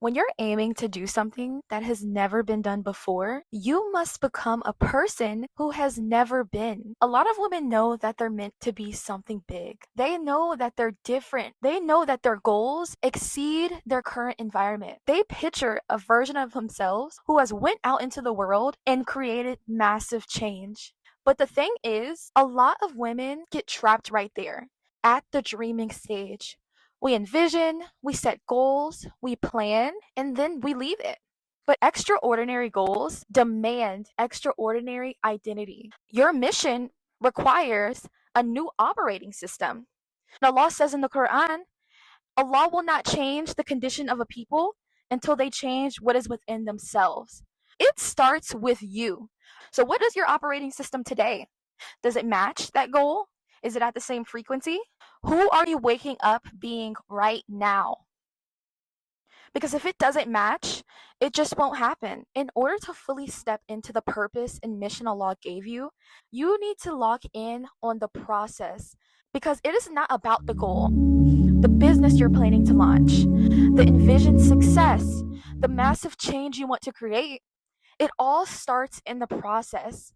When you're aiming to do something that has never been done before, you must become a person who has never been. A lot of women know that they're meant to be something big. They know that they're different. They know that their goals exceed their current environment. They picture a version of themselves who has went out into the world and created massive change. But the thing is, a lot of women get trapped right there at the dreaming stage. We envision, we set goals, we plan, and then we leave it. But extraordinary goals demand extraordinary identity. Your mission requires a new operating system. And Allah says in the Quran, Allah will not change the condition of a people until they change what is within themselves. It starts with you. So, what is your operating system today? Does it match that goal? Is it at the same frequency? Who are you waking up being right now? Because if it doesn't match, it just won't happen. In order to fully step into the purpose and mission Allah gave you, you need to lock in on the process. Because it is not about the goal, the business you're planning to launch, the envisioned success, the massive change you want to create. It all starts in the process.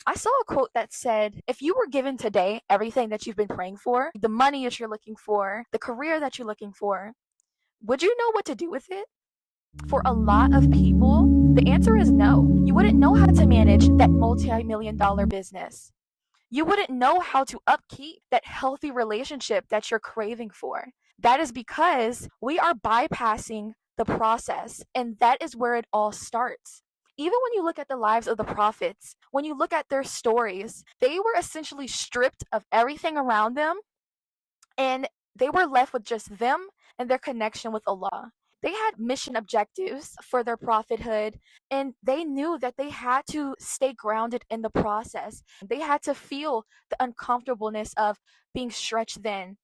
I saw a quote that said, if you were given today everything that you've been praying for, the money that you're looking for, the career that you're looking for, would you know what to do with it? For a lot of people, the answer is no. You wouldn't know how to manage that multi-million-dollar business. You wouldn't know how to upkeep that healthy relationship that you're craving for. That is because we are bypassing the process, and that is where it all starts. Even when you look at the lives of the prophets, when you look at their stories, they were essentially stripped of everything around them, and they were left with just them and their connection with Allah. They had mission objectives for their prophethood, and they knew that they had to stay grounded in the process. They had to feel the uncomfortableness of being stretched thin.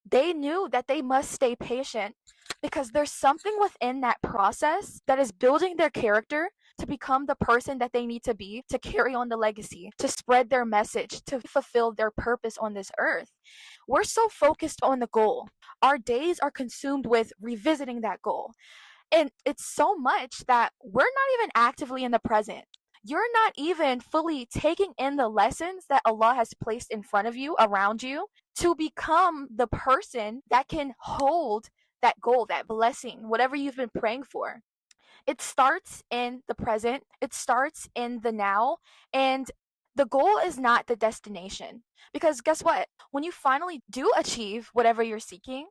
They knew that they must stay patient because there's something within that process that is building their character to become the person that they need to be, to carry on the legacy, to spread their message, to fulfill their purpose on this earth. We're so focused on the goal. Our days are consumed with revisiting that goal. And it's so much that we're not even actively in the present. You're not even fully taking in the lessons that Allah has placed in front of you, around you, to become the person that can hold that goal, that blessing, whatever you've been praying for. It starts in the present, it starts in the now, and the goal is not the destination. Because guess what? When you finally do achieve whatever you're seeking,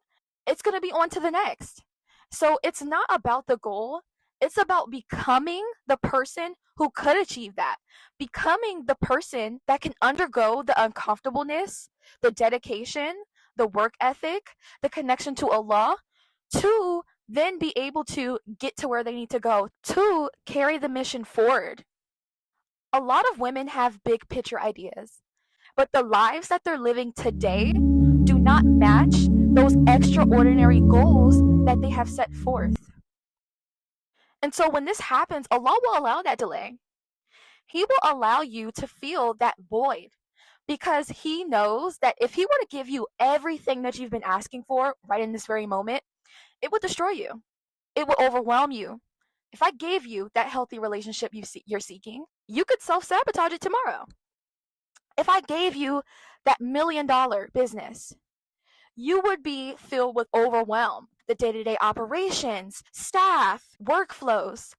it's going to be on to the next. So it's not about the goal, it's about becoming the person who could achieve that. Becoming the person that can undergo the uncomfortableness, the dedication, the work ethic, the connection to Allah, to then be able to get to where they need to go, to carry the mission forward. A lot of women have big picture ideas, but the lives that they're living today do not match those extraordinary goals that they have set forth. And so when this happens, Allah will allow that delay. He will allow you to feel that void because He knows that if He were to give you everything that you've been asking for right in this very moment, it would destroy you. It will overwhelm you. If I gave you that healthy relationship you're seeking, you could self-sabotage it tomorrow. If I gave you that $1 million business, you would be filled with overwhelm. The day-to-day operations, staff, workflows.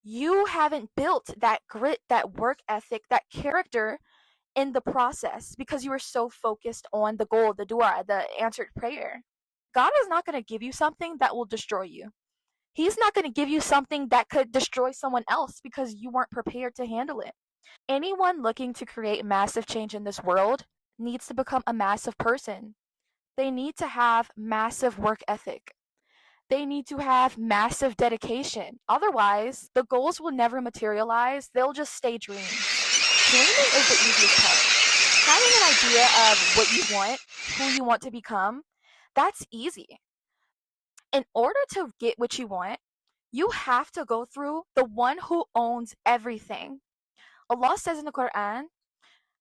You haven't built that grit, that work ethic, that character in the process because you were so focused on the goal, the dua, the answered prayer. God is not going to give you something that will destroy you. He's not going to give you something that could destroy someone else because you weren't prepared to handle it. Anyone looking to create massive change in this world needs to become a massive person. They need to have massive work ethic. They need to have massive dedication. Otherwise, the goals will never materialize. They'll just stay dreams. Dreaming is the easiest part. Having an idea of what you want, who you want to become, that's easy. In order to get what you want, you have to go through the one who owns everything. Allah says in the Quran,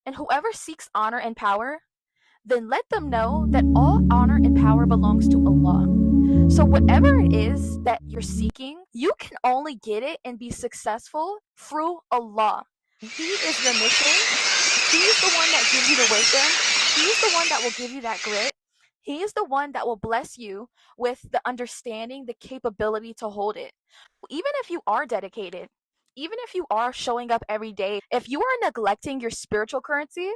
and whoever seeks honor and power, then let them know that all honor and power belongs to Allah. So, whatever it is that you're seeking, you can only get it and be successful through Allah. He is your mission. He's the one that gives you the wisdom. He's the one that will give you that grit. He's the one that will bless you with the understanding, the capability to hold it. Even if you are dedicated, even if you are showing up every day, if you are neglecting your spiritual currency,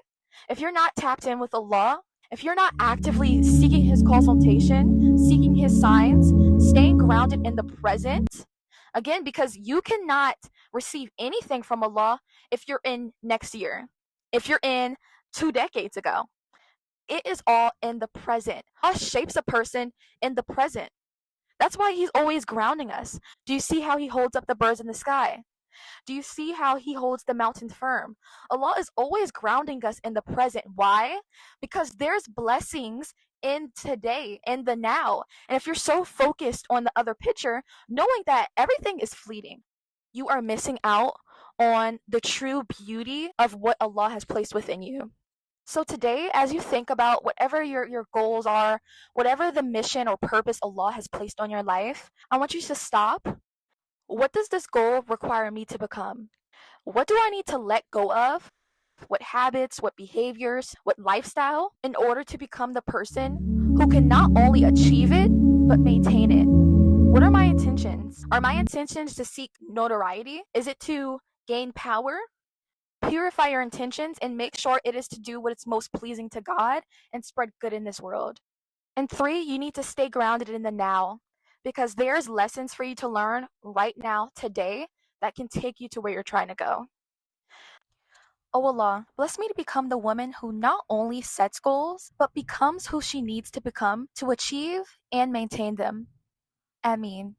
if you're not tapped in with Allah, if you're not actively seeking His consultation, seeking His signs, staying grounded in the present, again, because you cannot receive anything from Allah if you're in next year, if you're in 2 decades ago. It is all in the present. Allah shapes a person in the present. That's why He's always grounding us. Do you see how He holds up the birds in the sky? Do you see how He holds the mountains firm? Allah is always grounding us in the present. Why? Because there's blessings in today, in the now. And if you're so focused on the other picture, knowing that everything is fleeting, you are missing out on the true beauty of what Allah has placed within you. So today, as you think about whatever your goals are, whatever the mission or purpose Allah has placed on your life, I want you to stop. What does this goal require me to become? What do I need to let go of? What habits, what behaviors, what lifestyle in order to become the person who can not only achieve it, but maintain it? What are my intentions? Are my intentions to seek notoriety? Is it to gain power? Purify your intentions and make sure it is to do what is most pleasing to God and spread good in this world. And three, you need to stay grounded in the now because there's lessons for you to learn right now, today, that can take you to where you're trying to go. Oh Allah, bless me to become the woman who not only sets goals, but becomes who she needs to become to achieve and maintain them. Ameen.